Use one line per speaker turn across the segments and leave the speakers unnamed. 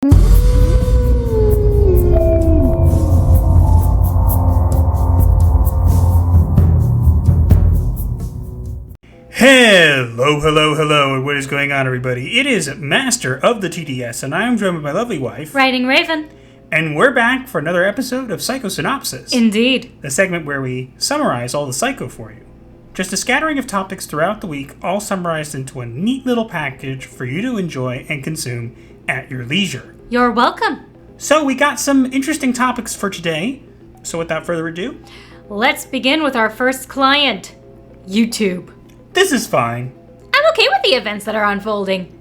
Hello, what is going on, everybody? It is Master of the TDS, and I am joined by my lovely wife,
WritingRaven.
And we're back for another episode of Psycho-Synopsis.
Indeed.
The segment where we summarize all the Psycho for you. Just a scattering of topics throughout the week, all summarized into a neat little package for you to enjoy and consume at your leisure.
You're welcome. So
we got some interesting topics for today. So without further ado,
let's begin with our first client, YouTube.
This is fine.
I'm okay with the events that are unfolding.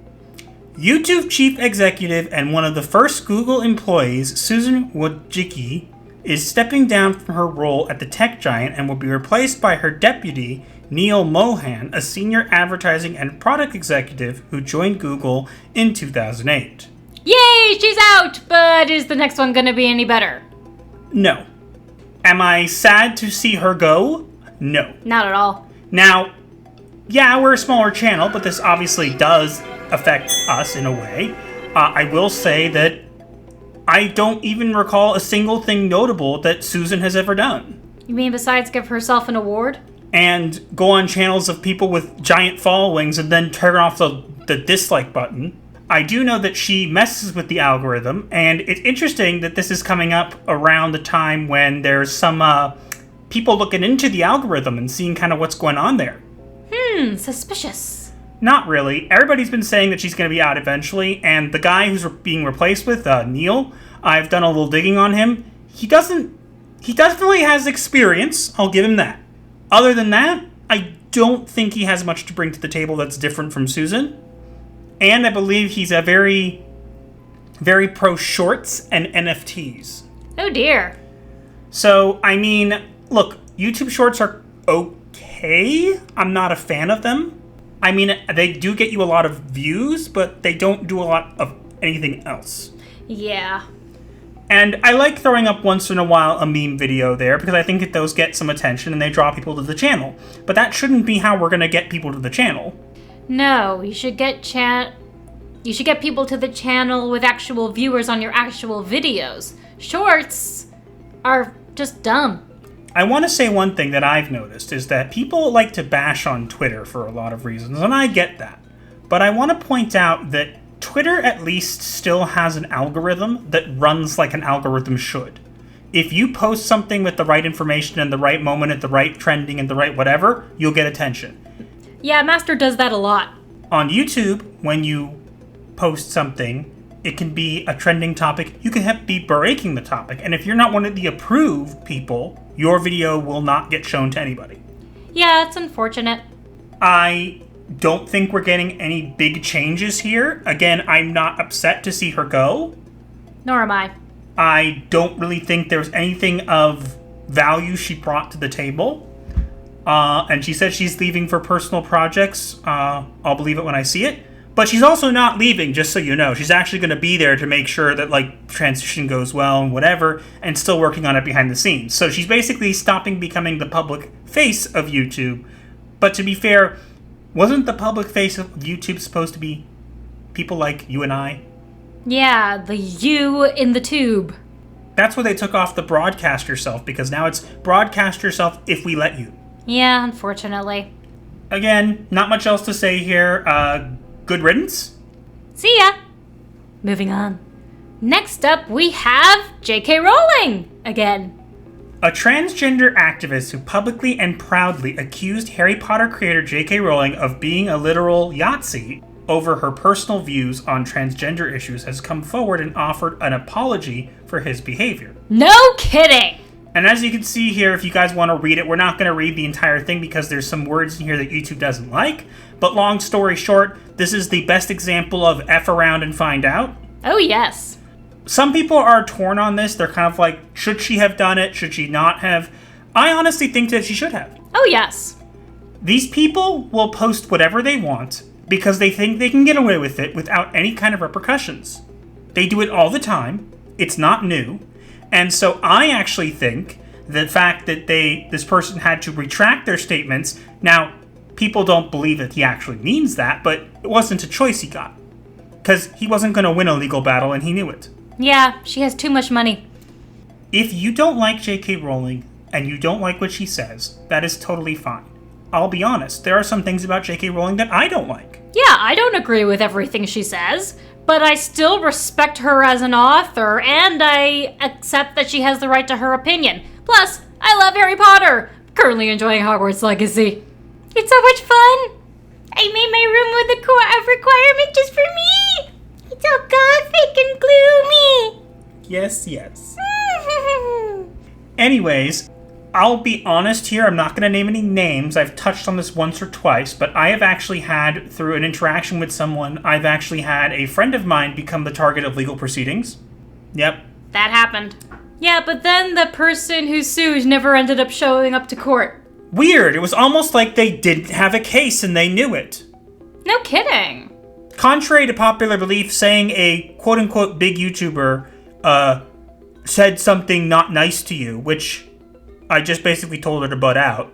YouTube chief executive and one of the first Google employees, Susan Wojcicki, is stepping down from her role at the tech giant and will be replaced by her deputy, Neil Mohan, a senior advertising and product executive who joined Google in 2008.
Yay, she's out! But is the next one going to be any better?
No. Am I sad to see her go? No.
Not at all.
Now, yeah, we're a smaller channel, but this obviously does affect us in a way. I will say that I don't even recall a single thing notable that Susan has ever done.
You mean besides give herself an award?
And go on channels of people with giant followings and then turn off the dislike button. I do know that she messes with the algorithm, and it's interesting that this is coming up around the time when there's some people looking into the algorithm and seeing kind of what's going on there.
Suspicious.
Not really. Everybody's been saying that she's going to be out eventually, and the guy who's being replaced with, Neil, I've done a little digging on him. He definitely has experience, I'll give him that. Other than that, I don't think he has much to bring to the table that's different from Susan. And I believe he's a very, very pro shorts and NFTs.
Oh dear.
So, I mean, look, YouTube shorts are okay. I'm not a fan of them. I mean, they do get you a lot of views, but they don't do a lot of anything else.
Yeah.
And I like throwing up once in a while a meme video there because I think that those get some attention and they draw people to the channel. But that shouldn't be how we're going to get people to the channel.
No, you should get people to the channel with actual viewers on your actual videos. Shorts are just dumb.
I want to say one thing that I've noticed is that people like to bash on Twitter for a lot of reasons, and I get that. But I want to point out that Twitter at least still has an algorithm that runs like an algorithm should. If you post something with the right information in the right moment, at the right trending, and the right whatever, you'll get attention.
Yeah, Master does that a lot.
On YouTube, when you post something, it can be a trending topic. You can be breaking the topic. And if you're not one of the approved people, your video will not get shown to anybody.
Yeah, it's unfortunate.
I don't think we're getting any big changes here. Again, I'm not upset to see her go.
Nor am I.
I don't really think there's anything of value she brought to the table. And she said she's leaving for personal projects. I'll believe it when I see it. But she's also not leaving, just so you know. She's actually going to be there to make sure that, transition goes well and whatever, and still working on it behind the scenes. So she's basically stopping becoming the public face of YouTube. But to be fair, wasn't the public face of YouTube supposed to be people like you and I?
Yeah, the you in the tube.
That's where they took off the broadcast yourself, because now it's broadcast yourself if we let you.
Yeah, unfortunately.
Again, not much else to say here. Good riddance.
See ya. Moving on. Next up, we have J.K. Rowling again.
A transgender activist who publicly and proudly accused Harry Potter creator J.K. Rowling of being a literal Yahtzee over her personal views on transgender issues has come forward and offered an apology for his behavior.
No kidding!
And as you can see here, if you guys want to read it, we're not going to read the entire thing because there's some words in here that YouTube doesn't like. But long story short, this is the best example of F around and find out.
Oh, yes.
Some people are torn on this. They're kind of like, should she have done it? Should she not have? I honestly think that she should have.
Oh, yes.
These people will post whatever they want because they think they can get away with it without any kind of repercussions. They do it all the time. It's not new. And so I actually think the fact that this person had to retract their statements, now, people don't believe that he actually means that, but it wasn't a choice he got. because he wasn't going to win a legal battle and he knew it.
Yeah, she has too much money.
If you don't like J.K. Rowling and you don't like what she says, that is totally fine. I'll be honest, there are some things about J.K. Rowling that I don't like.
Yeah, I don't agree with everything she says, but I still respect her as an author, and I accept that she has the right to her opinion. Plus, I love Harry Potter. Currently enjoying Hogwarts Legacy. It's so much fun. I made my room with a requirement just for me. It's all gothic and gloomy.
Yes. Anyways, I'll be honest here, I'm not going to name any names. I've touched on this once or twice, but I have actually had, through an interaction with someone, I've actually had a friend of mine become the target of legal proceedings. Yep.
That happened. Yeah, but then the person who sued never ended up showing up to court.
Weird. It was almost like they didn't have a case and they knew it.
No kidding.
Contrary to popular belief, saying a quote-unquote big YouTuber said something not nice to you, which I just basically told her to butt out,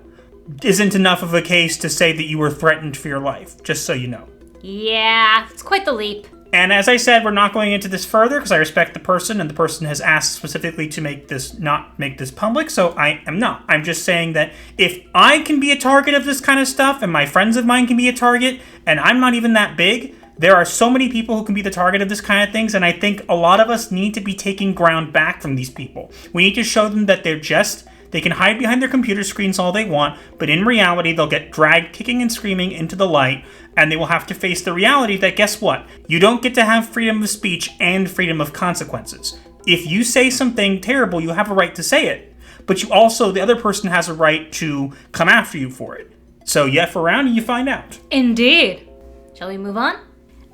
isn't enough of a case to say that you were threatened for your life, just so you know.
Yeah, it's quite the leap.
And as I said, we're not going into this further because I respect the person, and the person has asked specifically to not make this public, so I am not. I'm just saying that if I can be a target of this kind of stuff, and my friends of mine can be a target, and I'm not even that big, there are so many people who can be the target of this kind of things, and I think a lot of us need to be taking ground back from these people. We need to show them that they can hide behind their computer screens all they want, but in reality, they'll get dragged kicking and screaming into the light, and they will have to face the reality that, guess what? You don't get to have freedom of speech and freedom of consequences. If you say something terrible, you have a right to say it, but the other person has a right to come after you for it. So you F around and you find out.
Indeed. Shall we move on?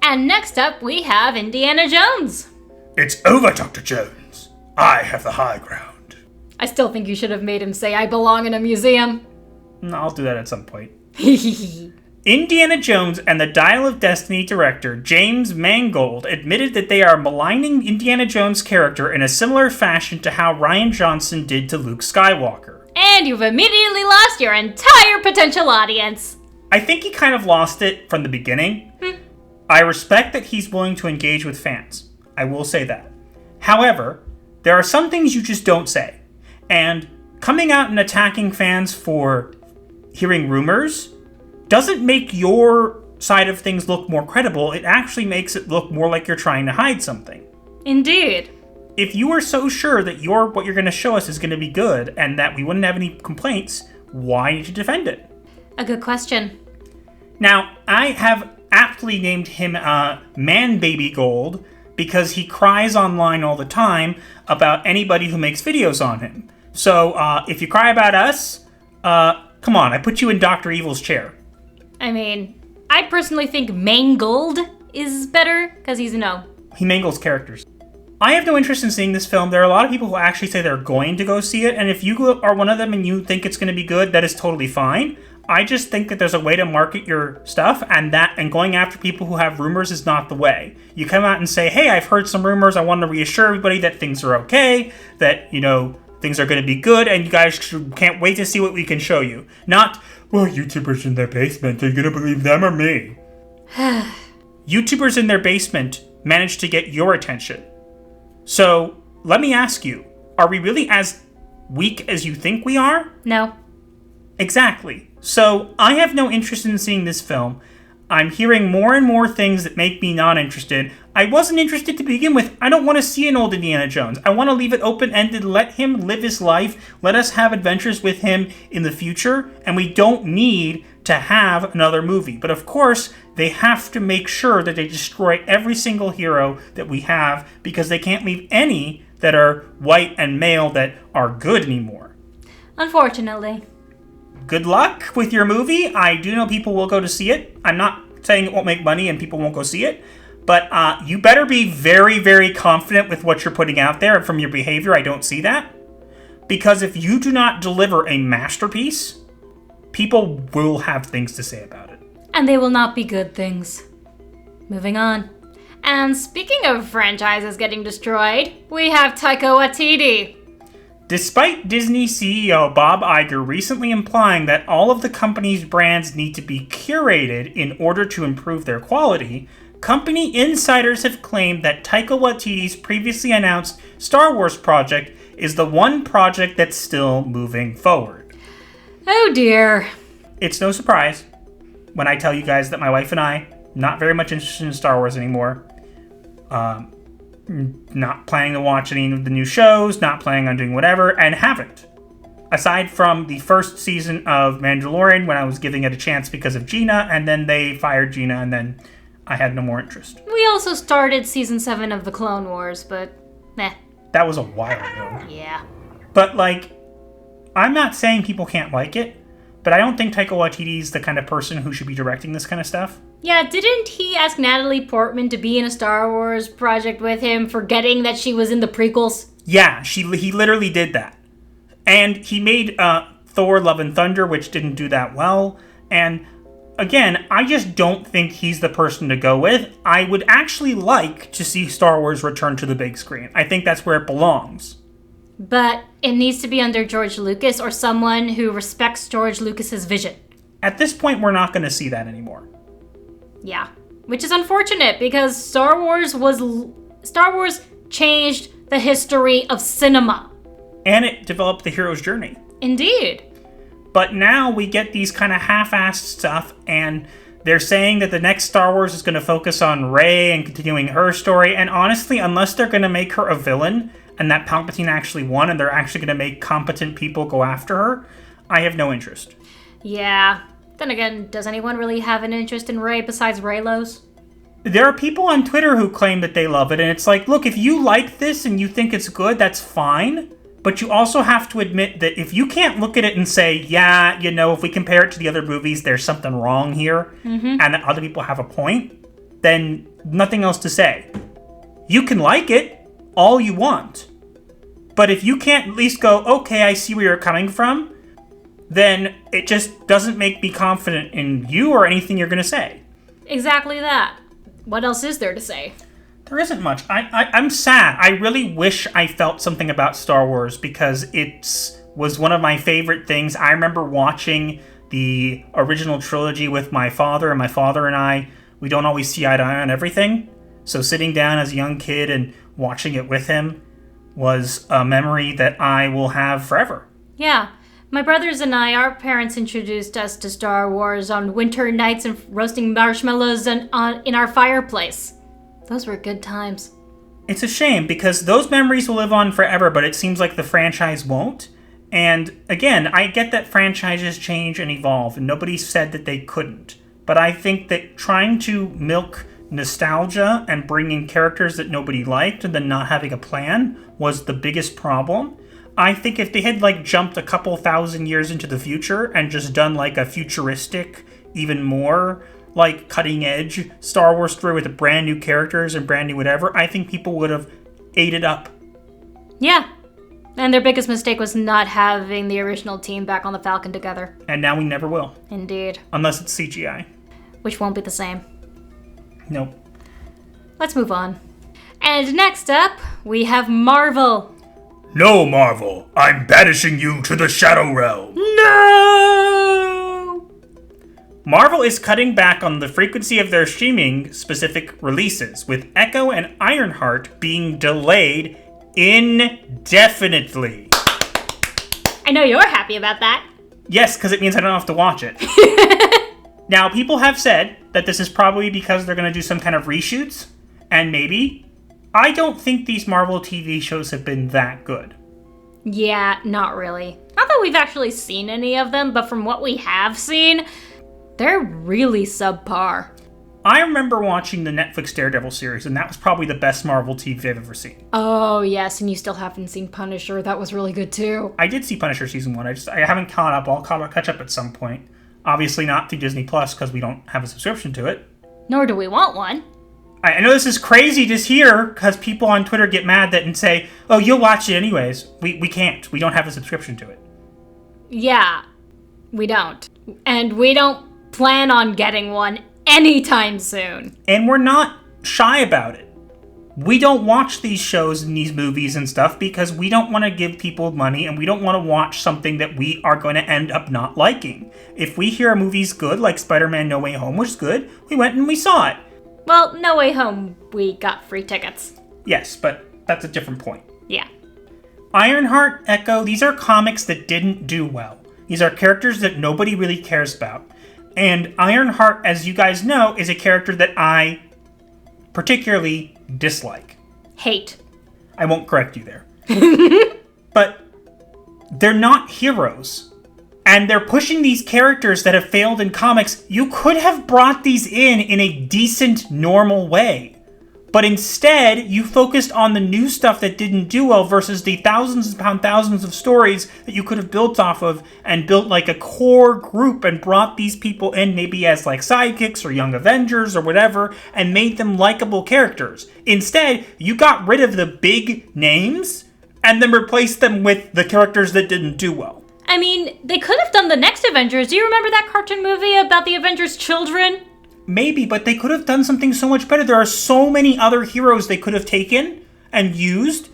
And next up, we have Indiana Jones.
It's over, Dr. Jones. I have the high ground.
I still think you should have made him say, I belong in a museum.
No, I'll do that at some point. Indiana Jones and the Dial of Destiny director James Mangold admitted that they are maligning Indiana Jones' character in a similar fashion to how Rian Johnson did to Luke Skywalker.
And you've immediately lost your entire potential audience.
I think he kind of lost it from the beginning. I respect that he's willing to engage with fans. I will say that. However, there are some things you just don't say. And coming out and attacking fans for hearing rumors doesn't make your side of things look more credible. It actually makes it look more like you're trying to hide something.
Indeed.
If you are so sure that what you're going to show us is going to be good and that we wouldn't have any complaints, why did you defend it?
A good question.
Now, I have aptly named him Man Baby Gold because he cries online all the time about anybody who makes videos on him. So, if you cry about us, come on, I put you in Dr. Evil's chair.
I mean, I personally think Mangold is better, because he's
He mangles characters. I have no interest in seeing this film. There are a lot of people who actually say they're going to go see it, and if you are one of them and you think it's going to be good, that is totally fine. I just think that there's a way to market your stuff, and going after people who have rumors is not the way. You come out and say, hey, I've heard some rumors, I want to reassure everybody that things are okay, that, things are going to be good, and you guys can't wait to see what we can show you. Not, well, YouTubers in their basement, are you going to believe them or me? YouTubers in their basement managed to get your attention. So, let me ask you, are we really as weak as you think we are?
No.
Exactly. So, I have no interest in seeing this film. I'm hearing more and more things that make me not interested. I wasn't interested to begin with. I don't want to see an old Indiana Jones. I want to leave it open-ended, let him live his life, let us have adventures with him in the future, and we don't need to have another movie. But of course, they have to make sure that they destroy every single hero that we have, because they can't leave any that are white and male that are good anymore.
Unfortunately.
Good luck with your movie. I do know people will go to see it. I'm not saying it won't make money and people won't go see it, but you better be very, very confident with what you're putting out there, and from your behavior, I don't see that. Because if you do not deliver a masterpiece, people will have things to say about it.
And they will not be good things. Moving on. And speaking of franchises getting destroyed, we have Taika Waititi.
Despite Disney CEO Bob Iger recently implying that all of the company's brands need to be curated in order to improve their quality, company insiders have claimed that Taika Waititi's previously announced Star Wars project is the one project that's still moving forward.
Oh dear.
It's no surprise when I tell you guys that my wife and I, not very much interested in Star Wars anymore. Not planning to watch any of the new shows, not planning on doing whatever, and haven't. Aside from the first season of Mandalorian when I was giving it a chance because of Gina, and then they fired Gina, and then I had no more interest.
We also started season 7 of the Clone Wars, but meh.
That was a while ago.
Yeah.
But, I'm not saying people can't like it, but I don't think Taika Waititi's the kind of person who should be directing this kind of stuff.
Yeah, didn't he ask Natalie Portman to be in a Star Wars project with him, forgetting that she was in the prequels?
Yeah, he literally did that. And he made Thor Love and Thunder, which didn't do that well. And again, I just don't think he's the person to go with. I would actually like to see Star Wars return to the big screen. I think that's where it belongs.
But it needs to be under George Lucas or someone who respects George Lucas's vision.
At this point, we're not going to see that anymore.
Yeah, which is unfortunate because Star Wars changed the history of cinema.
And it developed the hero's journey.
Indeed.
But now we get these kind of half-assed stuff, and they're saying that the next Star Wars is going to focus on Rey and continuing her story. And honestly, unless they're going to make her a villain, and that Palpatine actually won, and they're actually going to make competent people go after her, I have no interest.
Yeah. Then again, does anyone really have an interest in Rey besides Reylos?
There are people on Twitter who claim that they love it, and it's like, look, if you like this and you think it's good, that's fine. But you also have to admit that if you can't look at it and say, yeah, if we compare it to the other movies, there's something wrong here, and that other people have a point, then nothing else to say. You can like it all you want. But if you can't at least go, okay, I see where you're coming from, then it just doesn't make me confident in you or anything you're going to say.
Exactly that. What else is there to say?
There isn't much. I'm sad. I really wish I felt something about Star Wars because it was one of my favorite things. I remember watching the original trilogy with my father, and my father and I, we don't always see eye to eye on everything. So sitting down as a young kid and watching it with him was a memory that I will have forever.
Yeah. My brothers and I, our parents introduced us to Star Wars on winter nights and roasting marshmallows in our fireplace. Those were good times.
It's a shame because those memories will live on forever, but it seems like the franchise won't. And again, I get that franchises change and evolve, and nobody said that they couldn't. But I think that trying to milk nostalgia and bring in characters that nobody liked and then not having a plan was the biggest problem. I think if they had jumped a couple thousand years into the future and just done a futuristic, even more cutting edge Star Wars story with brand new characters and brand new whatever, I think people would have ate it up.
Yeah. And their biggest mistake was not having the original team back on the Falcon together.
And now we never will.
Indeed.
Unless it's CGI.
Which won't be the same.
Nope.
Let's move on. And next up, we have Marvel.
No, Marvel. I'm banishing you to the Shadow Realm.
No!
Marvel is cutting back on the frequency of their streaming specific releases, with Echo and Ironheart being delayed indefinitely.
I know you're happy about that.
Yes, because it means I don't have to watch it. Now, people have said that this is probably because they're going to do some kind of reshoots, and maybe. I don't think these Marvel TV shows have been that good.
Yeah, not really. Not that we've actually seen any of them, but from what we have seen, they're really subpar.
I remember watching the Netflix Daredevil series, and that was probably the best Marvel TV I've ever seen.
Oh, yes, and you still haven't seen Punisher. That was really good, too.
I did see Punisher Season 1. I haven't caught up. I'll catch up at some point. Obviously not through Disney Plus, because we don't have a subscription to it.
Nor do we want one.
I know this is crazy to hear, because people on Twitter get mad and say, oh, you'll watch it anyways. We can't. We don't have a subscription to it.
Yeah, we don't. And we don't plan on getting one anytime soon.
And we're not shy about it. We don't watch these shows and these movies and stuff because we don't want to give people money and we don't want to watch something that we are going to end up not liking. If we hear a movie's good, like Spider-Man No Way Home was good, we went and we saw it.
Well, No Way Home, we got free tickets.
Yes, but that's a different point.
Yeah.
Ironheart, Echo, these are comics that didn't do well. These are characters that nobody really cares about. And Ironheart, as you guys know, is a character that I particularly dislike.
Hate.
I won't correct you there. But they're not heroes. And they're pushing these characters that have failed in comics. You could have brought these in a decent, normal way. But instead, you focused on the new stuff that didn't do well versus the thousands upon thousands of stories that you could have built off of and built like a core group and brought these people in maybe as like sidekicks or young Avengers or whatever and made them likable characters. Instead, you got rid of the big names and then replaced them with the characters that didn't do well.
I mean, they could have done the next Avengers. Do you remember that cartoon movie about the Avengers' children?
Maybe, but they could have done something so much better. There are so many other heroes they could have taken and used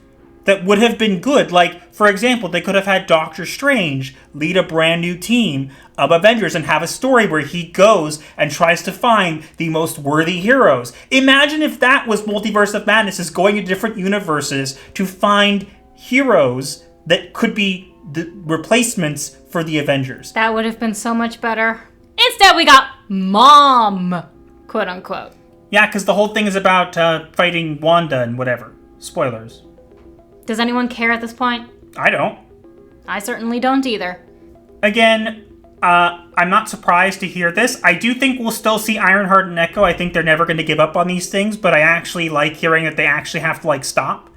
that would have been good. Like, for example, they could have had Doctor Strange lead a brand new team of Avengers and have a story where he goes and tries to find the most worthy heroes. Imagine if that was Multiverse of Madness, is going to different universes to find heroes that could be the replacements for the Avengers.
That would have been so much better. Instead, we got Mom, quote unquote.
Yeah, because the whole thing is about fighting Wanda and whatever. Spoilers.
Does anyone care at this point?
I don't.
I certainly don't either.
Again, I'm not surprised to hear this. I do think we'll still see Ironheart and Echo. I think they're never going to give up on these things, but I actually like hearing that they actually have to, stop.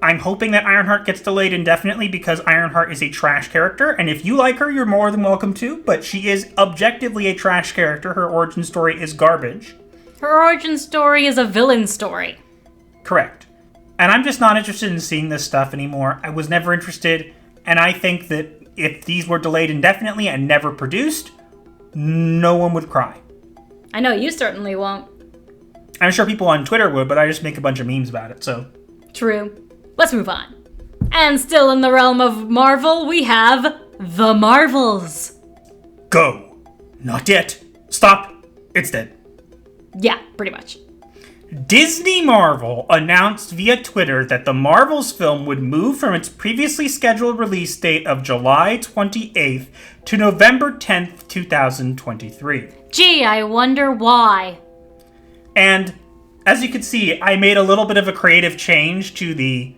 I'm hoping that Ironheart gets delayed indefinitely because Ironheart is a trash character, and if you like her, you're more than welcome to, but she is objectively a trash character. Her origin story is garbage.
Her origin story is a villain story.
Correct. And I'm just not interested in seeing this stuff anymore. I was never interested, and I think that if these were delayed indefinitely and never produced, no one would cry.
I know you certainly won't.
I'm sure people on Twitter would, but I just make a bunch of memes about it, so.
True. Let's move on. And still in the realm of Marvel, we have The Marvels.
Go. Not yet. Stop. It's dead.
Yeah, pretty much.
Disney Marvel announced via Twitter that the Marvels film would move from its previously scheduled release date of July 28th to November 10th, 2023.
Gee, I wonder why.
And as you can see, I made a little bit of a creative change to the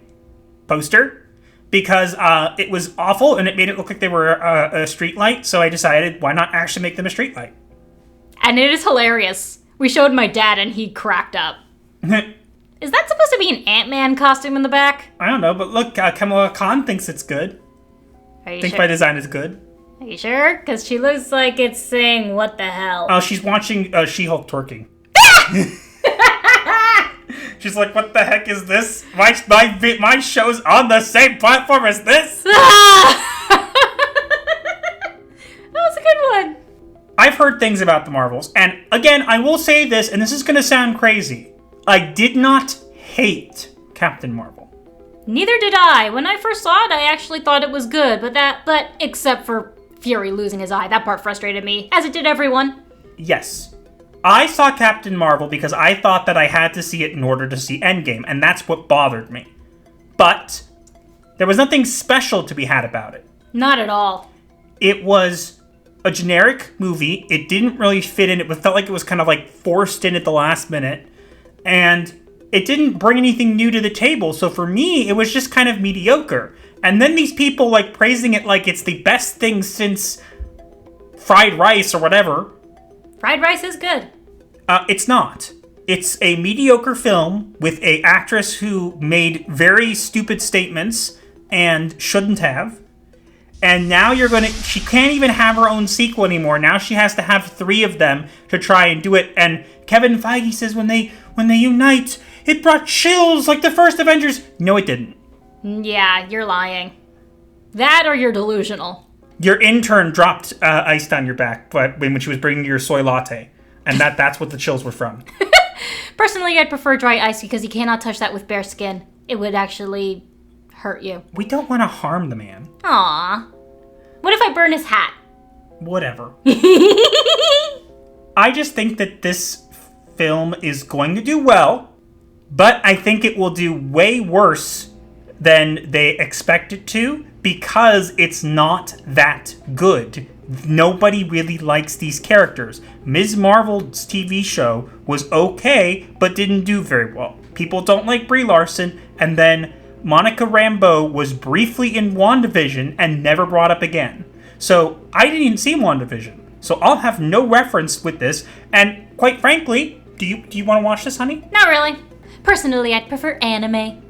poster because it was awful and it made it look like they were a street light. So I decided, why not actually make them a street light?
And it is hilarious. We showed my dad and he cracked up. Is that supposed to be an Ant-Man costume in the back?
I don't know, but look, Kamala Khan thinks it's good.
Are you
Think
sure?
by design is good.
Are you sure? Because she looks like it's saying, what the hell?
Oh, she's watching She-Hulk twerking. She's like, what the heck is this? My show's on the same platform as this?
That was a good one.
I've heard things about the Marvels, and again, I will say this, and this is going to sound crazy. I did not hate Captain Marvel.
Neither did I. When I first saw it, I actually thought it was good, but except for Fury losing his eye, that part frustrated me, as it did everyone.
Yes. I saw Captain Marvel because I thought that I had to see it in order to see Endgame, and that's what bothered me. But there was nothing special to be had about it.
Not at all.
It was a generic movie. It didn't really fit in. It felt like it was kind of forced in at the last minute. And it didn't bring anything new to the table. So for me, it was just kind of mediocre. And then these people praising it like it's the best thing since fried rice or whatever.
Fried rice is good.
It's not. It's a mediocre film with an actress who made very stupid statements and shouldn't have. And now she can't even have her own sequel anymore. Now she has to have 3 of them to try and do it. And Kevin Feige says when they unite, it brought chills like the first Avengers. No, it didn't.
Yeah, you're lying. That or you're delusional.
Your intern dropped ice down your back when she was bringing your soy latte. And that's what the chills were from.
Personally, I'd prefer dry ice because you cannot touch that with bare skin. It would actually hurt you.
We don't want to harm the man.
Aww. What if I burn his hat?
Whatever. I just think that this film is going to do well, but I think it will do way worse than they expect it to because it's not that good. Nobody really likes these characters. Ms. Marvel's TV show was okay, but didn't do very well. People don't like Brie Larson, and then Monica Rambeau was briefly in WandaVision and never brought up again. So I didn't even see WandaVision. So I'll have no reference with this, and quite frankly, do you want to watch this, honey?
Not really. Personally, I'd prefer anime.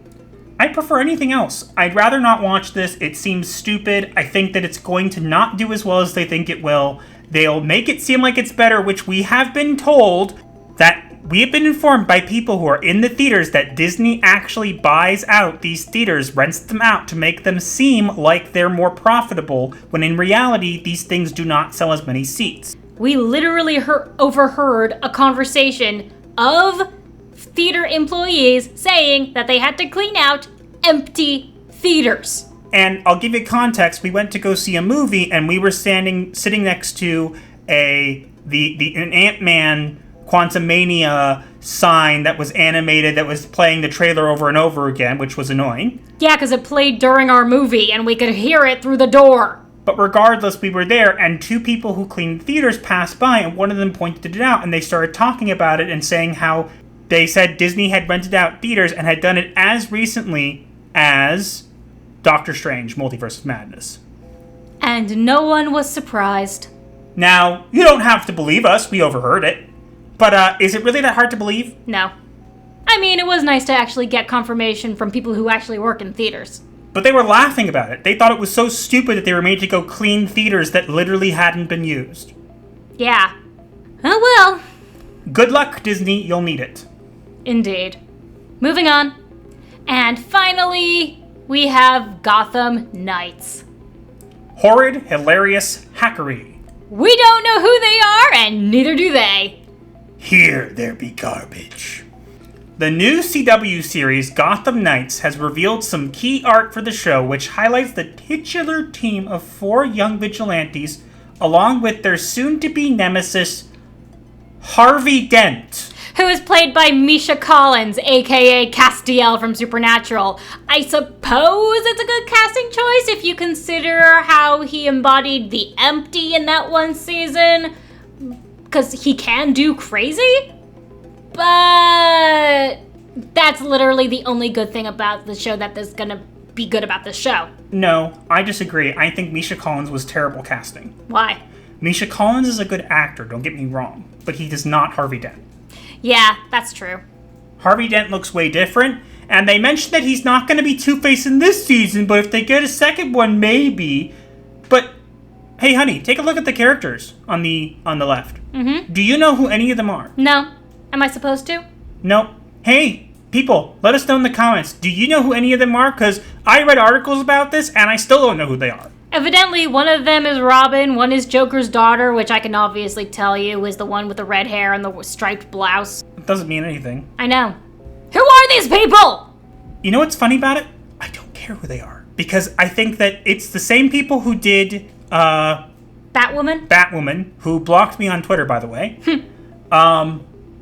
I prefer anything else. I'd rather not watch this. It seems stupid. I think that it's going to not do as well as they think it will. They'll make it seem like it's better, which we have been told that we have been informed by people who are in the theaters that Disney actually buys out these theaters, rents them out to make them seem like they're more profitable, when in reality, these things do not sell as many seats.
We literally overheard a conversation of theater employees saying that they had to clean out empty theaters.
And I'll give you context. We went to go see a movie, and we were sitting next to an Ant-Man Quantumania sign that was animated, that was playing the trailer over and over again, which was annoying.
Yeah, because it played during our movie, and we could hear it through the door.
But regardless, we were there, and two people who cleaned theaters passed by, and one of them pointed it out, and they started talking about it and saying how they said Disney had rented out theaters and had done it as recently as Doctor Strange, Multiverse of Madness.
And no one was surprised.
Now, you don't have to believe us, we overheard it. But is it really that hard to believe?
No. I mean, it was nice to actually get confirmation from people who actually work in theaters.
But they were laughing about it. They thought it was so stupid that they were made to go clean theaters that literally hadn't been used.
Yeah. Oh well.
Good luck, Disney. You'll need it.
Indeed. Moving on. And finally, we have Gotham Knights.
Horrid, hilarious hackery.
We don't know who they are, and neither do they.
Here there be garbage. The new CW series, Gotham Knights, has revealed some key art for the show, which highlights the titular team of 4 young vigilantes, along with their soon-to-be nemesis, Harvey Dent.
Who is played by Misha Collins, aka Castiel from Supernatural. I suppose it's a good casting choice if you consider how he embodied the empty in that one season, because he can do crazy. But that's literally the only good thing about the show that is gonna be good about this show.
No, I disagree. I think Misha Collins was terrible casting.
Why?
Misha Collins is a good actor, don't get me wrong, but he is not Harvey Dent.
Yeah, that's true.
Harvey Dent looks way different, and they mentioned that he's not going to be Two-Face in this season, but if they get a second one, maybe. But, hey honey, take a look at the characters on the left.
Mm-hmm.
Do you know who any of them are?
No. Am I supposed to?
Nope. Hey, people, let us know in the comments. Do you know who any of them are? Because I read articles about this, and I still don't know who they are.
Evidently, one of them is Robin, one is Joker's daughter, which I can obviously tell you is the one with the red hair and the striped blouse.
It doesn't mean anything.
I know. Who are these people?
You know what's funny about it? I don't care who they are. Because I think that it's the same people who did, Batwoman, who blocked me on Twitter, by the way.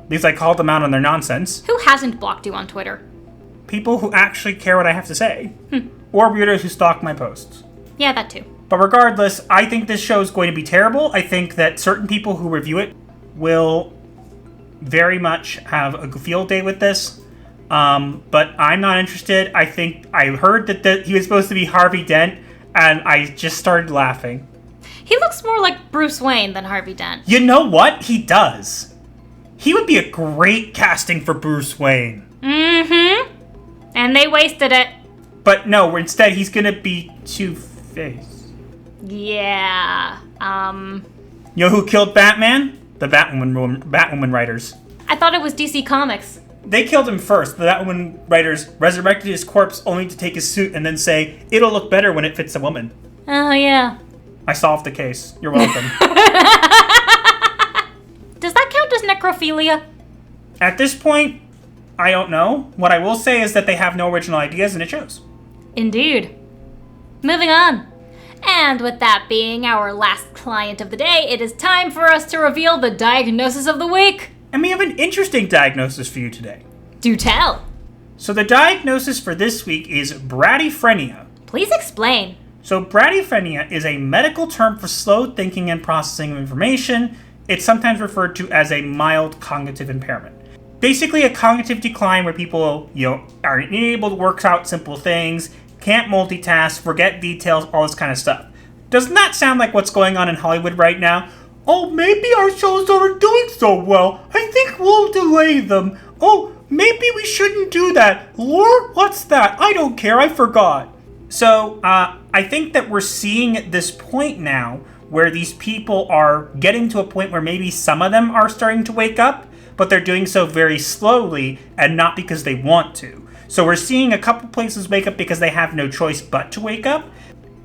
Because I called them out on their nonsense.
Who hasn't blocked you on Twitter?
People who actually care what I have to say. Or weirdos who stalk my posts.
Yeah, that too.
But regardless, I think this show is going to be terrible. I think that certain people who review it will very much have a field day with this. But I'm not interested. I think I heard that he was supposed to be Harvey Dent, and I just started laughing.
He looks more like Bruce Wayne than Harvey Dent.
You know what? He does. He would be a great casting for Bruce Wayne.
Mm-hmm. And they wasted it.
But no, instead he's gonna be Two-Face.
Yeah.
You know who killed Batman? The Batwoman writers.
I thought it was DC Comics.
They killed him first. The Batwoman writers resurrected his corpse only to take his suit and then say, it'll look better when it fits a woman.
Oh, yeah.
I solved the case. You're welcome.
Does that count as necrophilia?
At this point, I don't know. What I will say is that they have no original ideas, and it shows.
Indeed. Moving on. And with that being our last client of the day, it is time for us to reveal the diagnosis of the week.
And we have an interesting diagnosis for you today.
Do tell.
So the diagnosis for this week is bradyphrenia.
Please explain.
So bradyphrenia is a medical term for slow thinking and processing of information. It's sometimes referred to as a mild cognitive impairment. Basically a cognitive decline where people, are unable to work out simple things, can't multitask, forget details, all this kind of stuff. Doesn't that sound like what's going on in Hollywood right now? Oh, maybe our shows aren't doing so well. I think we'll delay them. Oh, maybe we shouldn't do that. Lord, what's that? I don't care, I forgot. So, I think that we're seeing at this point now where these people are getting to a point where maybe some of them are starting to wake up, but they're doing so very slowly and not because they want to. So we're seeing a couple places wake up because they have no choice but to wake up.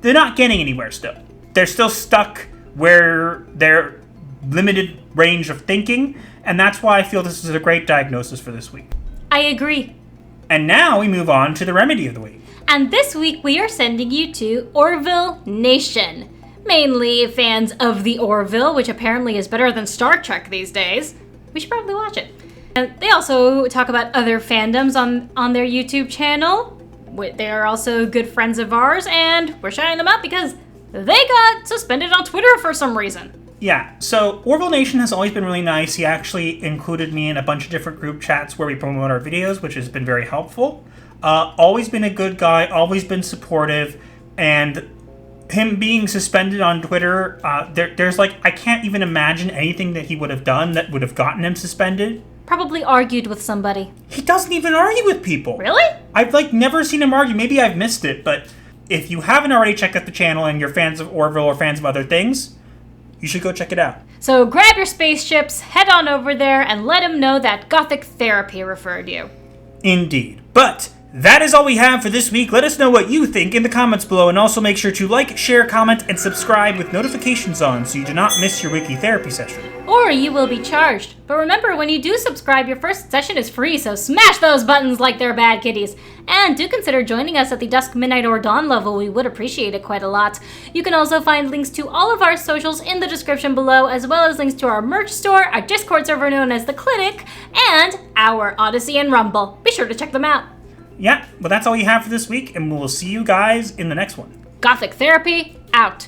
They're not getting anywhere still. They're still stuck where they're limited range of thinking, and that's why I feel this is a great diagnosis for this week.
I agree.
And now we move on to the remedy of the week.
And this week we are sending you to Orville Nation. Mainly fans of the Orville, which apparently is better than Star Trek these days. We should probably watch it. And they also talk about other fandoms on their YouTube channel. They are also good friends of ours, and we're shouting them out because they got suspended on Twitter for some reason.
Yeah, so Orville Nation has always been really nice. He actually included me in a bunch of different group chats where we promote our videos, which has been very helpful. Always been a good guy, always been supportive, and him being suspended on Twitter, there's I can't even imagine anything that he would have done that would have gotten him suspended.
Probably argued with somebody.
He doesn't even argue with people.
Really?
I've never seen him argue. Maybe I've missed it, but if you haven't already checked out the channel and you're fans of Orville or fans of other things, you should go check it out.
So grab your spaceships, head on over there, and let him know that Gothic Therapy referred you.
Indeed. But that is all we have for this week. Let us know what you think in the comments below, and also make sure to like, share, comment, and subscribe with notifications on so you do not miss your weekly therapy session.
Or you will be charged. But remember, when you do subscribe, your first session is free, so smash those buttons like they're bad kitties. And do consider joining us at the Dusk, Midnight, or Dawn level. We would appreciate it quite a lot. You can also find links to all of our socials in the description below, as well as links to our merch store, our Discord server known as The Clinic, and our Odyssey and Rumble. Be sure to check them out.
Yeah, well that's all you have for this week, and we'll see you guys in the next one.
Gothic Therapy, out.